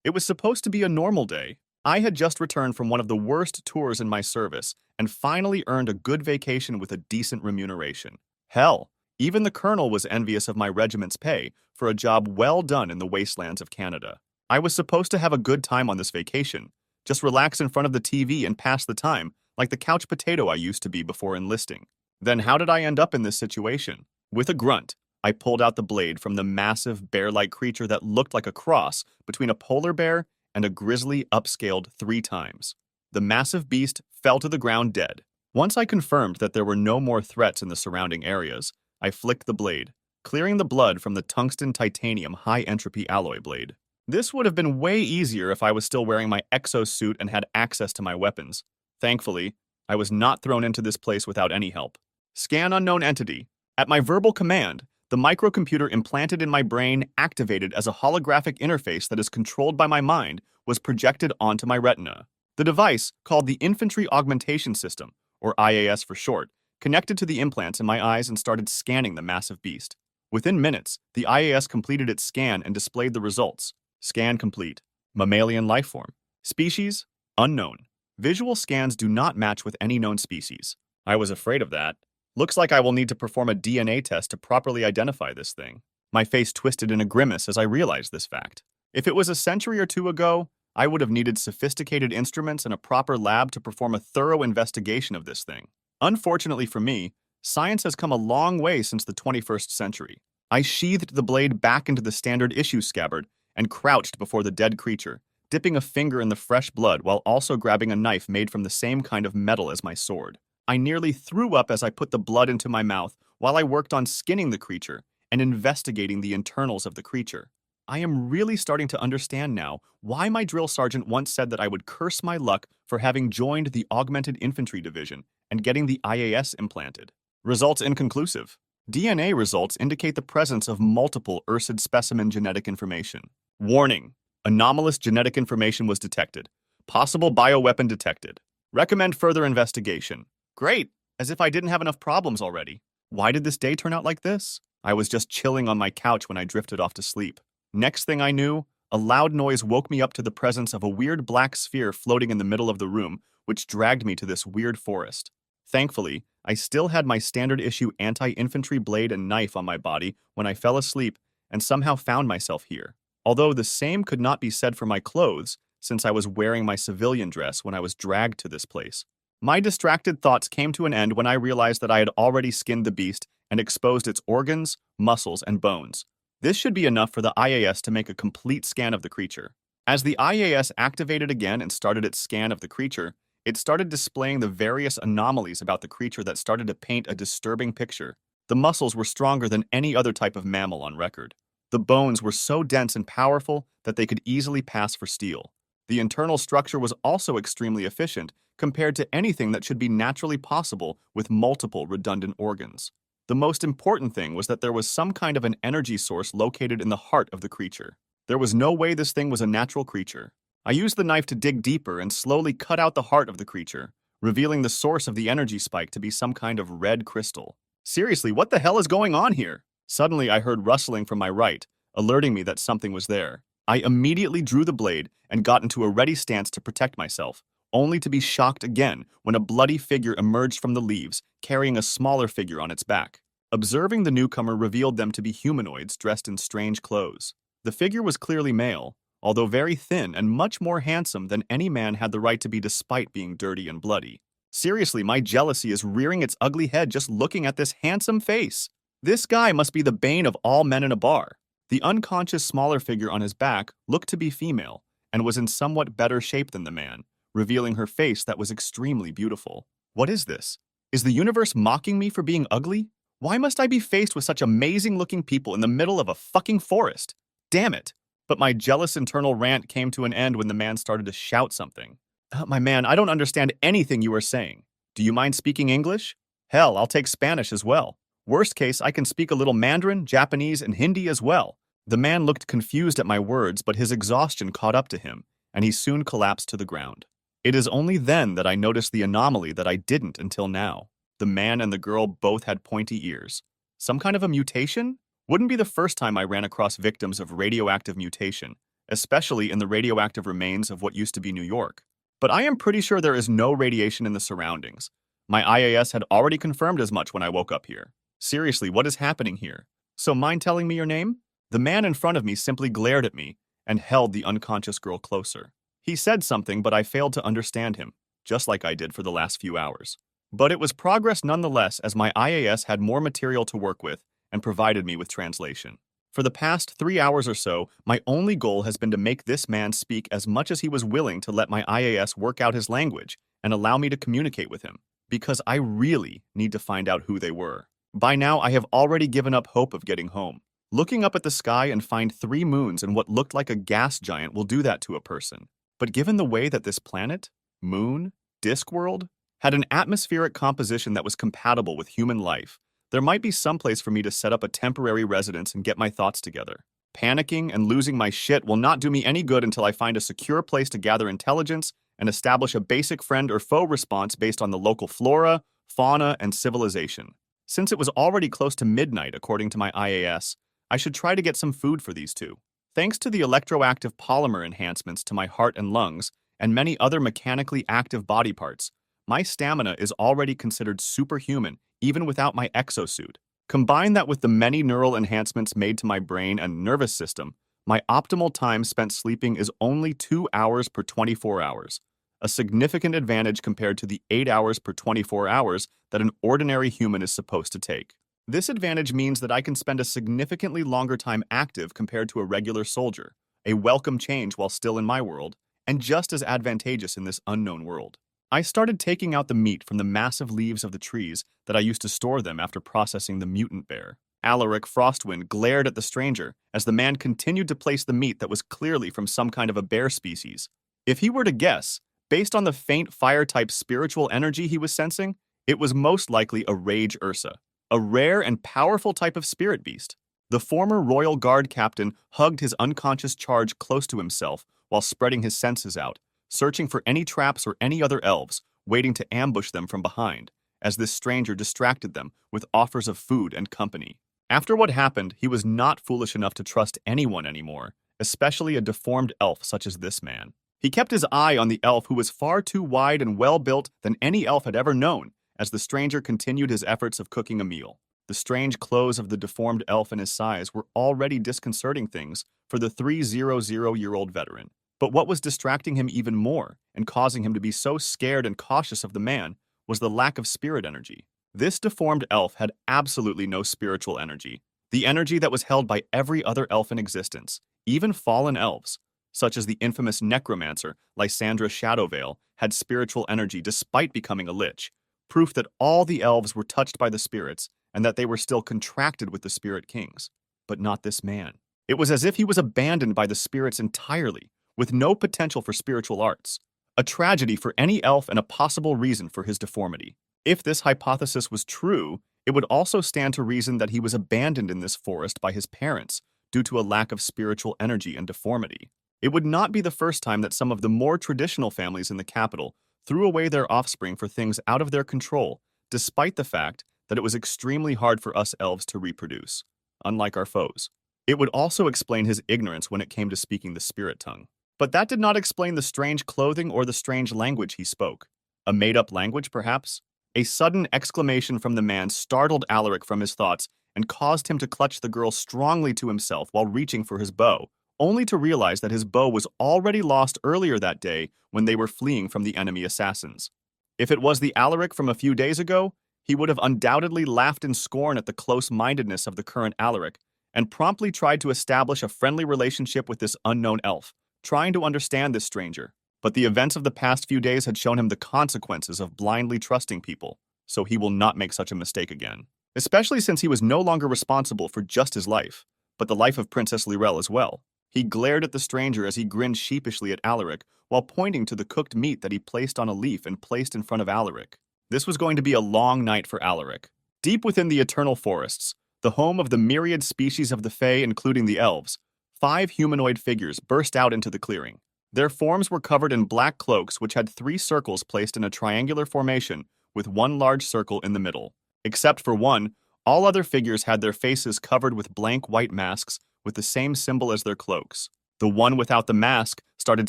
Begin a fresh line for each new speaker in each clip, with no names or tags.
It was supposed to be a normal day. I had just returned from one of the worst tours in my service and finally earned a good vacation with a decent remuneration. Hell, even the colonel was envious of my regiment's pay for a job well done in the wastelands of Canada. I was supposed to have a good time on this vacation, just relax in front of the TV and pass the time like the couch potato I used to be before enlisting. Then how did I end up in this situation? With a grunt, I pulled out the blade from the massive bear-like creature that looked like a cross between a polar bear and a grizzly upscaled 3 times. The massive beast fell to the ground dead. Once I confirmed that there were no more threats in the surrounding areas, I flicked the blade, clearing the blood from the tungsten titanium high-entropy alloy blade. This would have been way easier if I was still wearing my exosuit and had access to my weapons. Thankfully, I was not thrown into this place without any help. Scan unknown entity. At my verbal command, the microcomputer implanted in my brain, activated as a holographic interface that is controlled by my mind, was projected onto my retina. The device, called the Infantry Augmentation System, or IAS for short, connected to the implants in my eyes and started scanning the massive beast. Within minutes, the IAS completed its scan and displayed the results. Scan complete. Mammalian life form. Species? Unknown. Visual scans do not match with any known species. I was afraid of that. Looks like I will need to perform a DNA test to properly identify this thing. My face twisted in a grimace as I realized this fact. If it was a century or two ago, I would have needed sophisticated instruments and a proper lab to perform a thorough investigation of this thing. Unfortunately for me, science has come a long way since the 21st century. I sheathed the blade back into the standard issue scabbard and crouched before the dead creature, dipping a finger in the fresh blood while also grabbing a knife made from the same kind of metal as my sword. I nearly threw up as I put the blood into my mouth while I worked on skinning the creature and investigating the internals of the creature. I am really starting to understand now why my drill sergeant once said that I would curse my luck for having joined the Augmented Infantry Division and getting the IAS implanted. Results inconclusive. DNA results indicate the presence of multiple Ursid specimen genetic information. Warning: anomalous genetic information was detected. Possible bioweapon detected. Recommend further investigation. Great, as if I didn't have enough problems already. Why did this day turn out like this? I was just chilling on my couch when I drifted off to sleep. Next thing I knew, a loud noise woke me up to the presence of a weird black sphere floating in the middle of the room, which dragged me to this weird forest. Thankfully, I still had my standard issue anti-infantry blade and knife on my body when I fell asleep and somehow found myself here. Although the same could not be said for my clothes, since I was wearing my civilian dress when I was dragged to this place. My distracted thoughts came to an end when I realized that I had already skinned the beast and exposed its organs, muscles, and bones. This should be enough for the IAS to make a complete scan of the creature. As the IAS activated again and started its scan of the creature, it started displaying the various anomalies about the creature that started to paint a disturbing picture. The muscles were stronger than any other type of mammal on record. The bones were so dense and powerful that they could easily pass for steel. The internal structure was also extremely efficient compared to anything that should be naturally possible with multiple redundant organs. The most important thing was that there was some kind of an energy source located in the heart of the creature. There was no way this thing was a natural creature. I used the knife to dig deeper and slowly cut out the heart of the creature, revealing the source of the energy spike to be some kind of red crystal. Seriously, what the hell is going on here? Suddenly, I heard rustling from my right, alerting me that something was there. I immediately drew the blade and got into a ready stance to protect myself, only to be shocked again when a bloody figure emerged from the leaves, carrying a smaller figure on its back. Observing the newcomer revealed them to be humanoids dressed in strange clothes. The figure was clearly male, although very thin and much more handsome than any man had the right to be despite being dirty and bloody. Seriously, my jealousy is rearing its ugly head just looking at this handsome face. This guy must be the bane of all men in a bar. The unconscious smaller figure on his back looked to be female and was in somewhat better shape than the man, revealing her face that was extremely beautiful. What is this? Is the universe mocking me for being ugly? Why must I be faced with such amazing-looking people in the middle of a fucking forest? Damn it! But my jealous internal rant came to an end when the man started to shout something. My man, I don't understand anything you are saying. Do you mind speaking English? Hell, I'll take Spanish as well. Worst case, I can speak a little Mandarin, Japanese, and Hindi as well. The man looked confused at my words, but his exhaustion caught up to him, and he soon collapsed to the ground. It is only then that I noticed the anomaly that I didn't until now. The man and the girl both had pointy ears. Some kind of a mutation? Wouldn't be the first time I ran across victims of radioactive mutation, especially in the radioactive remains of what used to be New York. But I am pretty sure there is no radiation in the surroundings. My IAS had already confirmed as much when I woke up here. Seriously, what is happening here? So mind telling me your name? The man in front of me simply glared at me and held the unconscious girl closer. He said something, but I failed to understand him, just like I did for the last few hours. But it was progress nonetheless, as my IAS had more material to work with and provided me with translation. For the past 3 hours or so, my only goal has been to make this man speak as much as he was willing to let my IAS work out his language and allow me to communicate with him, because I really need to find out who they were. By now, I have already given up hope of getting home. Looking up at the sky and find 3 moons and what looked like a gas giant will do that to a person. But given the way that this planet, moon, disk world, had an atmospheric composition that was compatible with human life, there might be some place for me to set up a temporary residence and get my thoughts together. Panicking and losing my shit will not do me any good until I find a secure place to gather intelligence and establish a basic friend or foe response based on the local flora, fauna, and civilization. Since it was already close to midnight, according to my IAS, I should try to get some food for these two. Thanks to the electroactive polymer enhancements to my heart and lungs, and many other mechanically active body parts, my stamina is already considered superhuman even without my exosuit. Combine that with the many neural enhancements made to my brain and nervous system, my optimal time spent sleeping is only 2 hours per 24 hours, a significant advantage compared to the 8 hours per 24 hours that an ordinary human is supposed to take. This advantage means that I can spend a significantly longer time active compared to a regular soldier, a welcome change while still in my world, and just as advantageous in this unknown world. I started taking out the meat from the massive leaves of the trees that I used to store them after processing the mutant bear. Alaric Frostwind glared at the stranger as the man continued to place the meat that was clearly from some kind of a bear species. If he were to guess, based on the faint fire-type spiritual energy he was sensing, it was most likely a Rage Ursa, a rare and powerful type of spirit beast. The former Royal Guard captain hugged his unconscious charge close to himself while spreading his senses out, searching for any traps or any other elves, waiting to ambush them from behind, as this stranger distracted them with offers of food and company. After what happened, he was not foolish enough to trust anyone anymore, especially a deformed elf such as this man. He kept his eye on the elf, who was far too wide and well-built than any elf had ever known, as the stranger continued his efforts of cooking a meal. The strange clothes of the deformed elf and his size were already disconcerting things for the 300-year-old veteran. But what was distracting him even more and causing him to be so scared and cautious of the man was the lack of spirit energy. This deformed elf had absolutely no spiritual energy, the energy that was held by every other elf in existence, even fallen elves, such as the infamous necromancer Lysandra Shadowveil, had spiritual energy despite becoming a lich, proof that all the elves were touched by the spirits and that they were still contracted with the spirit kings. But not this man. It was as if he was abandoned by the spirits entirely, with no potential for spiritual arts. A tragedy for any elf and a possible reason for his deformity. If this hypothesis was true, it would also stand to reason that he was abandoned in this forest by his parents due to a lack of spiritual energy and deformity. It would not be the first time that some of the more traditional families in the capital threw away their offspring for things out of their control, despite the fact that it was extremely hard for us elves to reproduce, unlike our foes. It would also explain his ignorance when it came to speaking the spirit tongue. But that did not explain the strange clothing or the strange language he spoke. A made-up language, perhaps? A sudden exclamation from the man startled Alaric from his thoughts and caused him to clutch the girl strongly to himself while reaching for his bow, only to realize that his bow was already lost earlier that day when they were fleeing from the enemy assassins. If it was the Alaric from a few days ago, he would have undoubtedly laughed in scorn at the close-mindedness of the current Alaric and promptly tried to establish a friendly relationship with this unknown elf, trying to understand this stranger. But the events of the past few days had shown him the consequences of blindly trusting people, so he will not make such a mistake again. Especially since he was no longer responsible for just his life, but the life of Princess Lirel as well. He glared at the stranger as he grinned sheepishly at Alaric while pointing to the cooked meat that he placed on a leaf and placed in front of Alaric. This was going to be a long night for Alaric. Deep within the eternal forests, the home of the myriad species of the Fae, including the elves, 5 humanoid figures burst out into the clearing. Their forms were covered in black cloaks which had 3 circles placed in a triangular formation with 1 large circle in the middle. Except for one, all other figures had their faces covered with blank white masks with the same symbol as their cloaks. The one without the mask started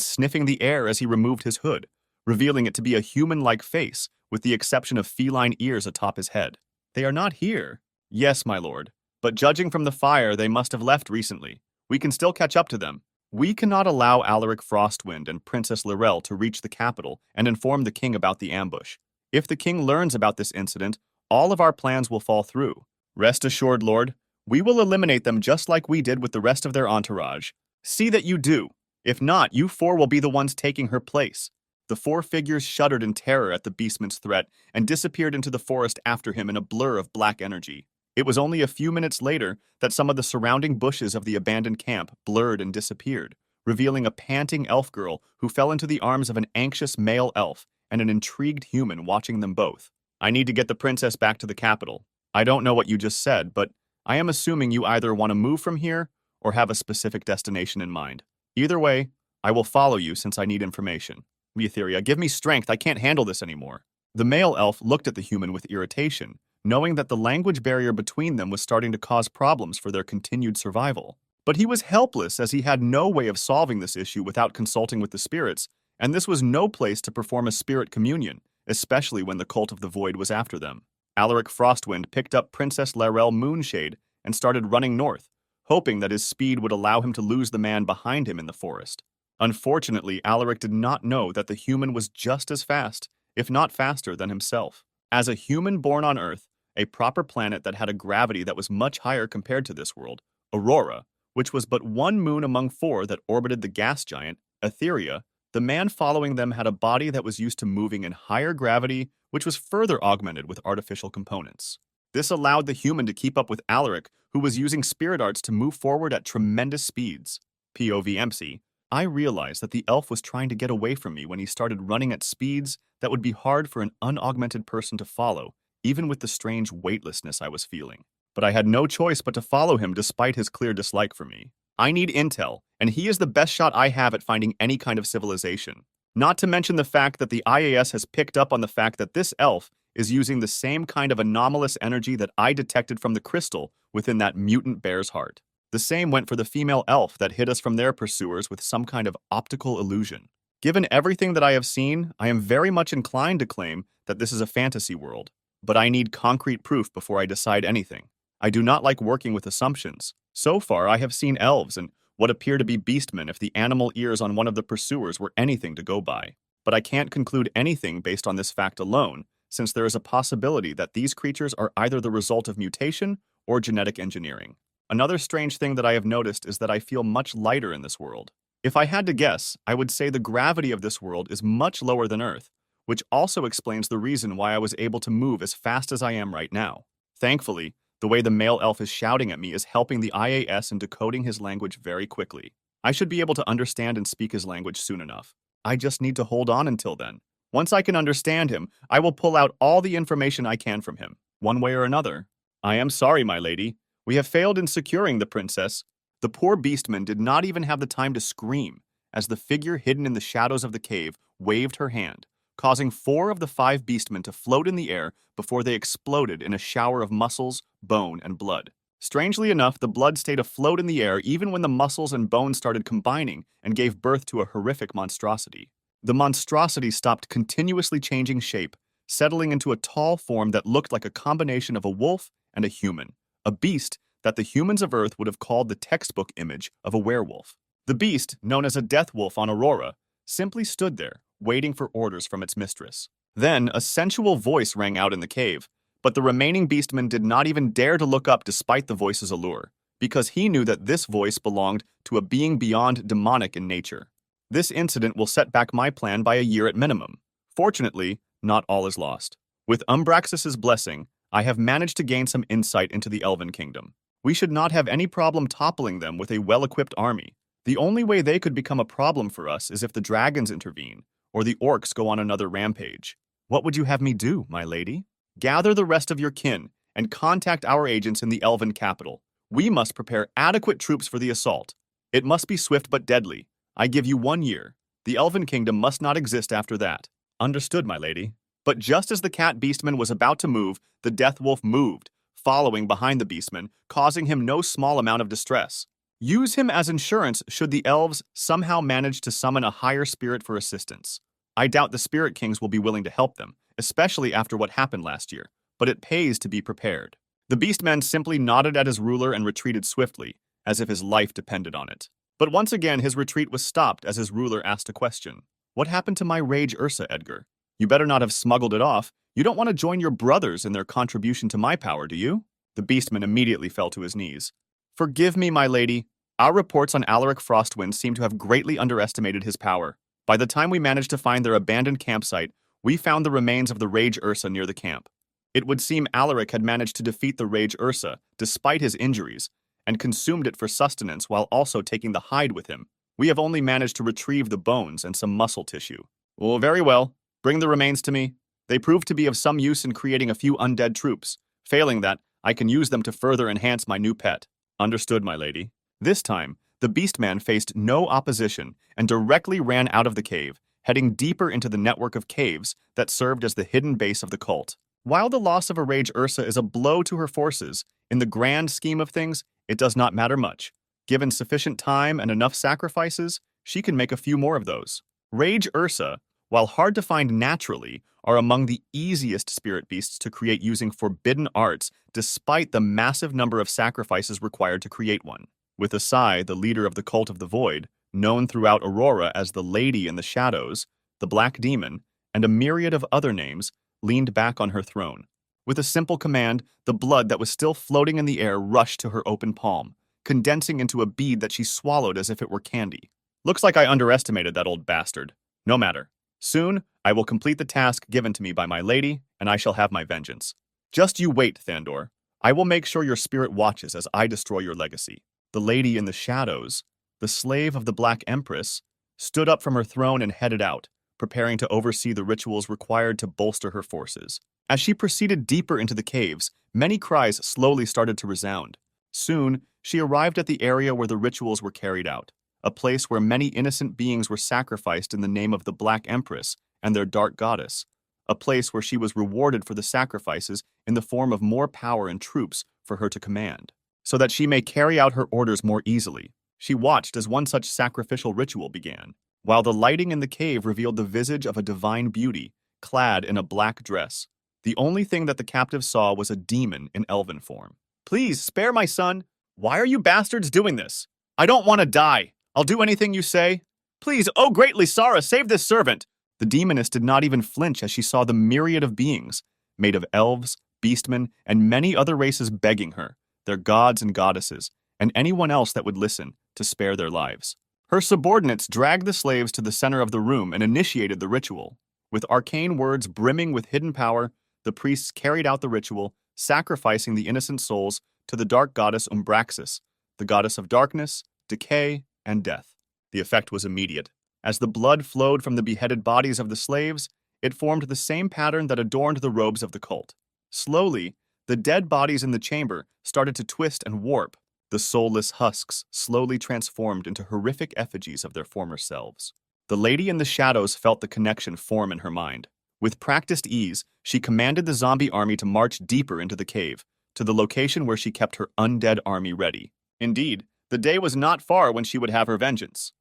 sniffing the air as he removed his hood, revealing it to be a human-like face, with the exception of feline ears atop his head. They are not here. Yes, my lord. But judging from the fire, they must have left recently. We can still catch up to them. We cannot allow Alaric Frostwind and Princess Lirel to reach the capital and inform the king about the ambush. If the king learns about this incident, all of our plans will fall through. Rest assured, lord, we will eliminate them just like we did with the rest of their entourage. See that you do. If not, you four will be the ones taking her place. The four figures shuddered in terror at the beastman's threat and disappeared into the forest after him in a blur of black energy. It was only a few minutes later that some of the surrounding bushes of the abandoned camp blurred and disappeared, revealing a panting elf girl who fell into the arms of an anxious male elf and an intrigued human watching them both. I need to get the princess back to the capital. I don't know what you just said, but I am assuming you either want to move from here or have a specific destination in mind. Either way, I will follow you since I need information. Etheria, give me strength. I can't handle this anymore. The male elf looked at the human with irritation, knowing that the language barrier between them was starting to cause problems for their continued survival. But he was helpless as he had no way of solving this issue without consulting with the spirits, and this was no place to perform a spirit communion, especially when the cult of the void was after them. Alaric Frostwind picked up Princess Lirel Moonshade and started running north, hoping that his speed would allow him to lose the man behind him in the forest. Unfortunately, Alaric did not know that the human was just as fast, if not faster, than himself. As a human born on Earth, a proper planet that had a gravity that was much higher compared to this world, Aurora, which was but one moon among four that orbited the gas giant, Etheria, the man following them had a body that was used to moving in higher gravity, which was further augmented with artificial components. This allowed the human to keep up with Alaric, who was using spirit arts to move forward at tremendous speeds. POVMC. I realized that the elf was trying to get away from me when he started running at speeds that would be hard for an unaugmented person to follow, even with the strange weightlessness I was feeling. But I had no choice but to follow him despite his clear dislike for me. I need intel, and he is the best shot I have at finding any kind of civilization. Not to mention the fact that the IAS has picked up on the fact that this elf is using the same kind of anomalous energy that I detected from the crystal within that mutant bear's heart. The same went for the female elf that hid us from their pursuers with some kind of optical illusion. Given everything that I have seen, I am very much inclined to claim that this is a fantasy world, but I need concrete proof before I decide anything. I do not like working with assumptions. So far, I have seen elves and what appear to be beastmen if the animal ears on one of the pursuers were anything to go by. But I can't conclude anything based on this fact alone, since there is a possibility that these creatures are either the result of mutation or genetic engineering. Another strange thing that I have noticed is that I feel much lighter in this world. If I had to guess, I would say the gravity of this world is much lower than Earth, which also explains the reason why I was able to move as fast as I am right now. Thankfully, the way the male elf is shouting at me is helping the IAS in decoding his language very quickly. I should be able to understand and speak his language soon enough. I just need to hold on until then. Once I can understand him, I will pull out all the information I can from him, one way or another. I am sorry, my lady. We have failed in securing the princess. The poor beastman did not even have the time to scream, as the figure hidden in the shadows of the cave waved her hand, causing 4 of the 5 beastmen to float in the air before they exploded in a shower of muscles, bone, and blood. Strangely enough, the blood stayed afloat in the air even when the muscles and bones started combining and gave birth to a horrific monstrosity. The monstrosity stopped continuously changing shape, settling into a tall form that looked like a combination of a wolf and a human, a beast that the humans of Earth would have called the textbook image of a werewolf. The beast, known as a death wolf on Aurora, simply stood there, waiting for orders from its mistress. Then, a sensual voice rang out in the cave, but the remaining beastmen did not even dare to look up despite the voice's allure, because he knew that this voice belonged to a being beyond demonic in nature. This incident will set back my plan by a year at minimum. Fortunately, not all is lost. With Umbraxus's blessing, I have managed to gain some insight into the Elven Kingdom. We should not have any problem toppling them with a well-equipped army. The only way they could become a problem for us is if the dragons intervene, or the orcs go on another rampage. What would you have me do, my lady? Gather the rest of your kin and contact our agents in the Elven capital. We must prepare adequate troops for the assault. It must be swift but deadly. I give you 1 year. The Elven Kingdom must not exist after that. Understood, my lady. But just as the cat beastman was about to move, the death wolf moved, following behind the beastman, causing him no small amount of distress. Use him as insurance should the elves somehow manage to summon a higher spirit for assistance. I doubt the Spirit Kings will be willing to help them, especially after what happened last year, but it pays to be prepared. The Beastman simply nodded at his ruler and retreated swiftly, as if his life depended on it. But once again, his retreat was stopped as his ruler asked a question. What happened to my Rage Ursa, Edgar? You better not have smuggled it off. You don't want to join your brothers in their contribution to my power, do you? The Beastman immediately fell to his knees. Forgive me, my lady. Our reports on Alaric Frostwind seem to have greatly underestimated his power. By the time we managed to find their abandoned campsite, we found the remains of the Rage Ursa near the camp. It would seem Alaric had managed to defeat the Rage Ursa, despite his injuries, and consumed it for sustenance while also taking the hide with him. We have only managed to retrieve the bones and some muscle tissue. Oh, very well. Bring the remains to me. They proved to be of some use in creating a few undead troops. Failing that, I can use them to further enhance my new pet. Understood, my lady. This time, the Beastman faced no opposition and directly ran out of the cave, heading deeper into the network of caves that served as the hidden base of the cult. While the loss of a Rage Ursa is a blow to her forces, in the grand scheme of things, it does not matter much. Given sufficient time and enough sacrifices, she can make a few more of those. Rage Ursa, while hard to find naturally, are among the easiest spirit beasts to create using forbidden arts despite the massive number of sacrifices required to create one. With Asai, the leader of the Cult of the Void, known throughout Aurora as the Lady in the Shadows, the Black Demon, and a myriad of other names, leaned back on her throne. With a simple command, the blood that was still floating in the air rushed to her open palm, condensing into a bead that she swallowed as if it were candy. Looks like I underestimated that old bastard. No matter. Soon, I will complete the task given to me by my lady, and I shall have my vengeance. Just you wait, Thandor. I will make sure your spirit watches as I destroy your legacy. The Lady in the Shadows, the slave of the Black Empress, stood up from her throne and headed out, preparing to oversee the rituals required to bolster her forces. As she proceeded deeper into the caves, many cries slowly started to resound. Soon, she arrived at the area where the rituals were carried out, a place where many innocent beings were sacrificed in the name of the Black Empress and their dark goddess, a place where she was rewarded for the sacrifices in the form of more power and troops for her to command, so that she may carry out her orders more easily. She watched as one such sacrificial ritual began, while the lighting in the cave revealed the visage of a divine beauty, clad in a black dress. The only thing that the captive saw was a demon in elven form. Please, spare my son. Why are you bastards doing this? I don't want to die. I'll do anything you say. Please, oh great Lysara, save this servant. The demoness did not even flinch as she saw the myriad of beings, made of elves, beastmen, and many other races begging her, their gods and goddesses, and anyone else that would listen, to spare their lives. Her subordinates dragged the slaves to the center of the room and initiated the ritual. With arcane words brimming with hidden power, the priests carried out the ritual, sacrificing the innocent souls to the dark goddess Umbraxis, the goddess of darkness, decay, and death. The effect was immediate. As the blood flowed from the beheaded bodies of the slaves, it formed the same pattern that adorned the robes of the cult. Slowly, the dead bodies in the chamber started to twist and warp. The soulless husks slowly transformed into horrific effigies of their former selves. The Lady in the Shadows felt the connection form in her mind. With practiced ease, she commanded the zombie army to march deeper into the cave, to the location where she kept her undead army ready. Indeed, the day was not far when she would have her vengeance.